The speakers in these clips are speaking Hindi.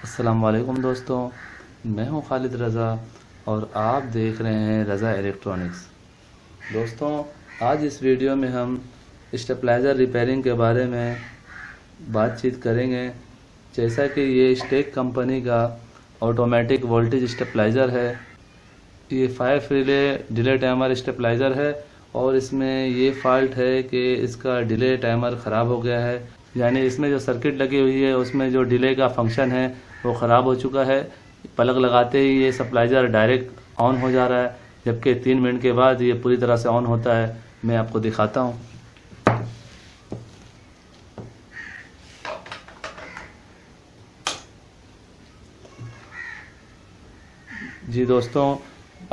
अस्सलाम वालेकुम दोस्तों, मैं हूं खालिद रज़ा और आप देख रहे हैं रज़ा इलेक्ट्रॉनिक्स। दोस्तों, आज इस वीडियो में हम स्टेबलाइज़र रिपेयरिंग के बारे में बातचीत करेंगे। जैसा कि ये स्टेक कंपनी का ऑटोमेटिक वोल्टेज स्टेबलाइज़र है। ये 5 रिले डिले टाइमर स्टेबलाइज़र है और इसमें ये फॉल्ट है कि इसका डिले टाइमर ख़राब हो गया है, यानी इसमें जो सर्किट लगी हुई है उसमें जो डिले का फंक्शन है वो ख़राब हो चुका है। प्लग लगाते ही ये स्टेबलाइज़र डायरेक्ट ऑन हो जा रहा है, जबकि 3 मिनट के बाद ये पूरी तरह से ऑन होता है। मैं आपको दिखाता हूँ। जी दोस्तों,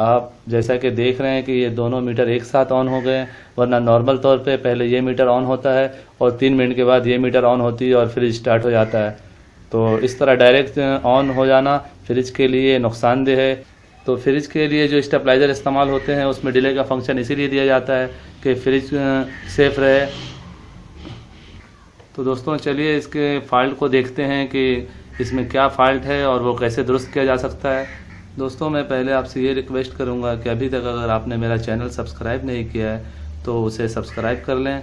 आप जैसा कि देख रहे हैं कि ये दोनों मीटर एक साथ ऑन हो गए, वरना नॉर्मल तौर पे पहले ये मीटर ऑन होता है और 3 मिनट के बाद ये मीटर ऑन होती है और फ्रिज स्टार्ट हो जाता है। तो इस तरह डायरेक्ट ऑन हो जाना फ्रिज के लिए नुकसानदेह है। तो फ्रिज के लिए जो स्टेबलाइज़र इस्तेमाल होते हैं उसमें डिले का फंक्शन इसीलिए दिया जाता है कि फ्रिज सेफ रहे। तो दोस्तों चलिए इसके फॉल्ट को देखते हैं कि इसमें क्या फॉल्ट है और वो कैसे दुरुस्त किया जा सकता है। दोस्तों, मैं पहले आपसे ये रिक्वेस्ट करूंगा कि अभी तक अगर आपने मेरा चैनल सब्सक्राइब नहीं किया है तो उसे सब्सक्राइब कर लें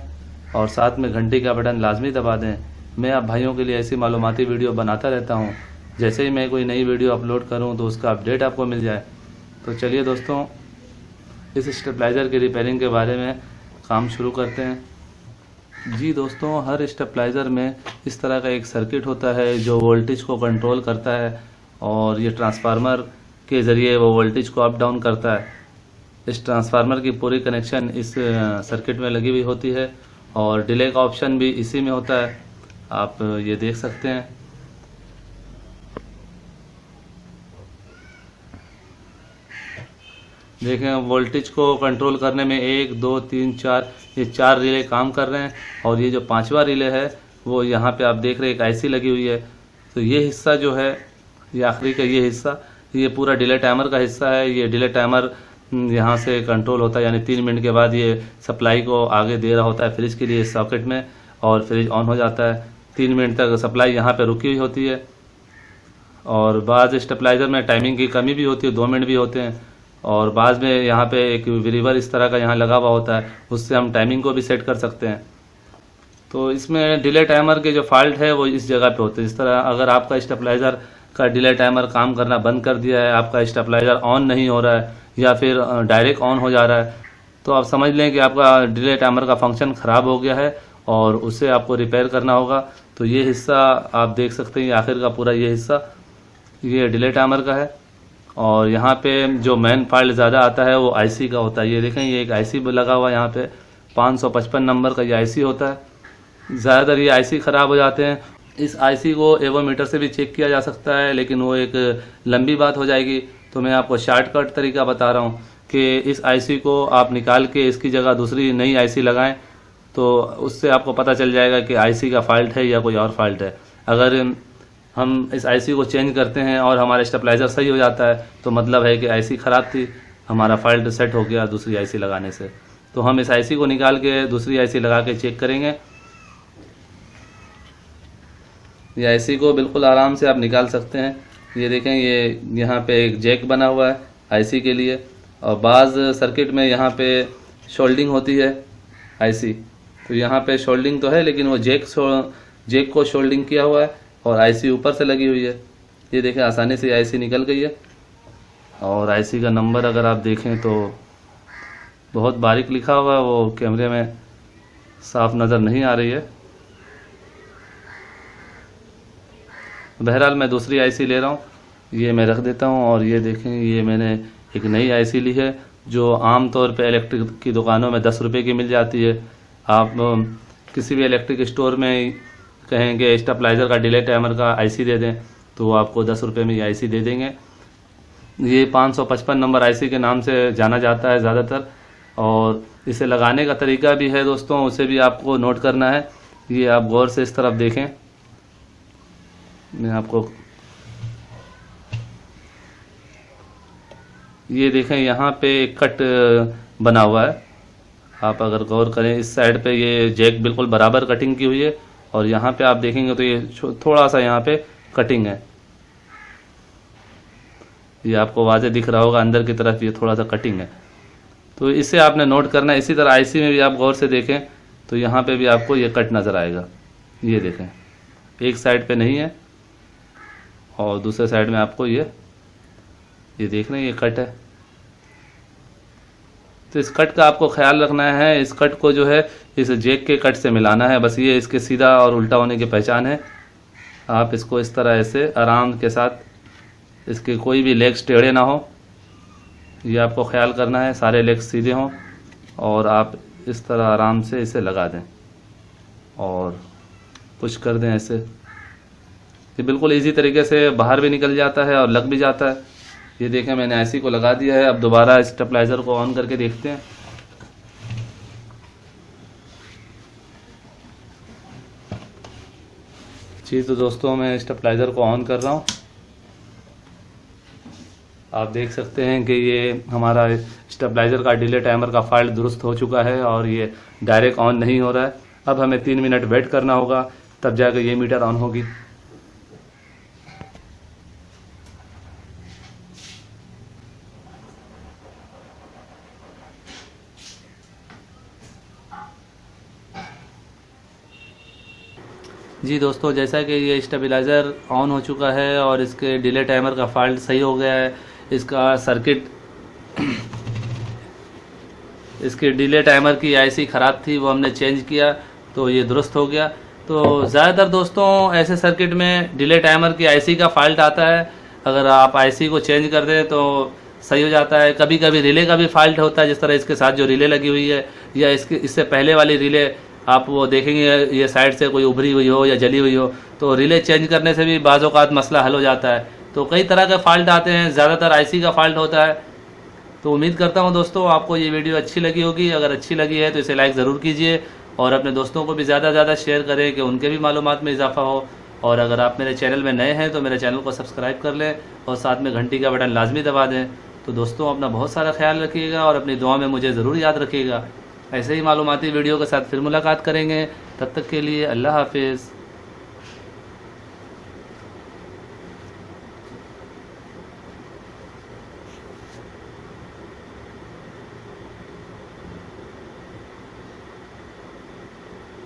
और साथ में घंटी का बटन लाजमी दबा दें। मैं आप भाइयों के लिए ऐसी मालूमाती वीडियो बनाता रहता हूं। जैसे ही मैं कोई नई वीडियो अपलोड करूं तो उसका अपडेट आपको मिल जाए। तो चलिए दोस्तों, इस स्टेबलाइज़र की रिपेयरिंग के बारे में काम शुरू करते हैं। जी दोस्तों, हर स्टेबलाइज़र में इस तरह का एक सर्किट होता है जो वोल्टेज को कंट्रोल करता है और ये ट्रांसफार्मर के ज़रिए वो वोल्टेज को अप डाउन करता है। इस ट्रांसफार्मर की पूरी कनेक्शन इस सर्किट में लगी हुई होती है और डिले का ऑप्शन भी इसी में होता है। आप ये देख सकते हैं। देखें, वोल्टेज को कंट्रोल करने में 1 2 3 4 ये 4 रिले काम कर रहे हैं और ये जो 5वां रिले है वो यहाँ पे आप देख रहे हैं एक आईसी लगी हुई है। तो ये हिस्सा जो है, ये आखिरी का ये हिस्सा, ये पूरा डिले टाइमर का हिस्सा है। ये डिले टाइमर यहाँ से कंट्रोल होता है, यानी 3 मिनट के बाद ये सप्लाई को आगे दे रहा होता है फ्रिज के लिए इस सॉकेट में और फ्रिज ऑन हो जाता है। 3 मिनट तक सप्लाई यहाँ पे रुकी हुई होती है और बाज़ स्टेबलाइज़र में टाइमिंग की कमी भी होती है, 2 मिनट भी होते हैं। और बाद में यहाँ पे एक वेरिएबल इस तरह का यहाँ लगा हुआ होता है, उससे हम टाइमिंग को भी सेट कर सकते हैं। तो इसमें डिले टाइमर के जो फॉल्ट है वो इस जगह पे होते हैं। इस तरह अगर आपका स्टेबलाइज़र का डिले टाइमर काम करना बंद कर दिया है, आपका स्टेबलाइज़र ऑन नहीं हो रहा है या फिर डायरेक्ट ऑन हो जा रहा है, तो आप समझ लें कि आपका डिले टाइमर का फंक्शन ख़राब हो गया है और उसे आपको रिपेयर करना होगा। तो ये हिस्सा आप देख सकते हैं, आखिर का पूरा ये हिस्सा ये डिले टाइमर का है। और यहाँ पे जो मेन फॉल्ट ज़्यादा आता है वो आईसी का होता है। ये देखें, ये एक आईसी लगा हुआ है यहाँ पे, 555 नंबर का ये आईसी होता है। ज़्यादातर ये आईसी ख़राब हो जाते हैं। इस आईसी को एवोमीटर से भी चेक किया जा सकता है, लेकिन वो एक लंबी बात हो जाएगी। तो मैं आपको शॉर्टकट तरीका बता रहा हूँ कि इस आईसी को आप निकाल के इसकी जगह दूसरी नई आईसी लगाएं, तो उससे आपको पता चल जाएगा कि आईसी का फॉल्ट है या कोई और फॉल्ट है। अगर हम इस आईसी को चेंज करते हैं और हमारा स्टेबलाइज़र सही हो जाता है तो मतलब है कि आईसी ख़राब थी, हमारा फॉल्ट सेट हो गया दूसरी आईसी लगाने से। तो हम इस आईसी को निकाल के दूसरी आईसी लगा के चेक करेंगे। ये आईसी को बिल्कुल आराम से आप निकाल सकते हैं। ये देखें, ये यहाँ पे एक जैक बना हुआ है आईसी के लिए और बाज़ सर्किट में यहाँ पे शोल्डिंग होती है आईसी। तो यहाँ पे शोल्डिंग तो है लेकिन वो जैक को शोल्डिंग किया हुआ है और आईसी ऊपर से लगी हुई है। ये देखें, आसानी से आईसी निकल गई है। और आईसी का नंबर अगर आप देखें तो बहुत बारीक लिखा हुआ है, वो कैमरे में साफ नज़र नहीं आ रही है। बहरहाल मैं दूसरी आईसी ले रहा हूँ, ये मैं रख देता हूँ। और ये देखें, ये मैंने एक नई आईसी ली है जो आम तौर पे इलेक्ट्रिक की दुकानों में 10 रुपये की मिल जाती है। आप किसी भी इलेक्ट्रिक स्टोर में कहेंगे स्टेबलाइज़र का डिले टाइमर का आईसी दे दें तो वो आपको 10 रुपये में ये आईसी दे देंगे। ये 555 नंबर आईसी के नाम से जाना जाता है ज़्यादातर। और इसे लगाने का तरीका भी है दोस्तों, उसे भी आपको नोट करना है। ये आप गौर से इस तरफ देखें, मैं आपको ये देखें, यहाँ पे एक कट बना हुआ है। आप अगर गौर करें इस साइड पे ये जैक बिल्कुल बराबर कटिंग की हुई है और यहाँ पे आप देखेंगे तो ये थोड़ा सा यहाँ पे कटिंग है। ये आपको वाज़ेह दिख रहा होगा, अंदर की तरफ ये थोड़ा सा कटिंग है, तो इसे आपने नोट करना है। इसी तरह आईसी में भी आप गौर से देखें तो यहाँ पे भी आपको ये कट नज़र आएगा। ये देखें, एक साइड पे नहीं है और दूसरे साइड में आपको ये देख रहे हैं, ये कट है। तो इस कट का आपको ख्याल रखना है। इस कट को जो है इस जैक के कट से मिलाना है, बस ये इसके सीधा और उल्टा होने की पहचान है। आप इसको इस तरह ऐसे आराम के साथ, इसके कोई भी लेग्स टेढ़े ना हो, ये आपको ख्याल करना है, सारे लेग्स सीधे हों और आप इस तरह आराम से इसे लगा दें और पुश कर दें ऐसे। ये बिल्कुल इजी तरीके से बाहर भी निकल जाता है और लग भी जाता है। ये देखें, मैंने ऐसी को लगा दिया है। अब दोबारा स्टेबलाइज़र को ऑन करके देखते हैं। जी तो दोस्तों, मैं स्टेबलाइज़र को ऑन कर रहा हूँ। आप देख सकते हैं कि ये हमारा स्टेबलाइज़र का डिले टाइमर का फाल्ट दुरुस्त हो चुका है और ये डायरेक्ट ऑन नहीं हो रहा है। अब हमें 3 मिनट वेट करना होगा, तब जाकर ये मीटर ऑन होगी। जी दोस्तों, जैसा कि ये स्टेबलाइज़र ऑन हो चुका है और इसके डिले टाइमर का फॉल्ट सही हो गया है। इसका सर्किट, इसके डिले टाइमर की आईसी ख़राब थी, वो हमने चेंज किया तो ये दुरुस्त हो गया। तो ज़्यादातर दोस्तों ऐसे सर्किट में डिले टाइमर की आईसी का फॉल्ट आता है। अगर आप आईसी को चेंज कर दें तो सही हो जाता है। कभी कभी रिले का भी फॉल्ट होता है, जिस तरह इसके साथ जो रिले लगी हुई है या इससे पहले वाली रिले आप वो देखेंगे, ये साइड से कोई उभरी हुई हो या जली हुई हो, तो रिले चेंज करने से भी बाज़ औक़ात मसला हल हो जाता है। तो कई तरह के फॉल्ट आते हैं, ज़्यादातर आईसी का फॉल्ट होता है। तो उम्मीद करता हूं दोस्तों आपको ये वीडियो अच्छी लगी होगी। अगर अच्छी लगी है तो इसे लाइक ज़रूर कीजिए और अपने दोस्तों को भी ज़्यादा से ज़्यादा शेयर करें कि उनके भी मालूमात में इजाफा हो। और अगर आप मेरे चैनल में नए हैं तो मेरे चैनल को सब्सक्राइब कर लें और साथ में घंटी का बटन लाजमी दबा दें। तो दोस्तों, अपना बहुत सारा ख्याल रखिएगा और अपनी दुआ में मुझे ज़रूर याद रखिएगा। ऐसे ही मालूमाती वीडियो के साथ फिर मुलाकात करेंगे। तब तक के लिए अल्लाह हाफिज़।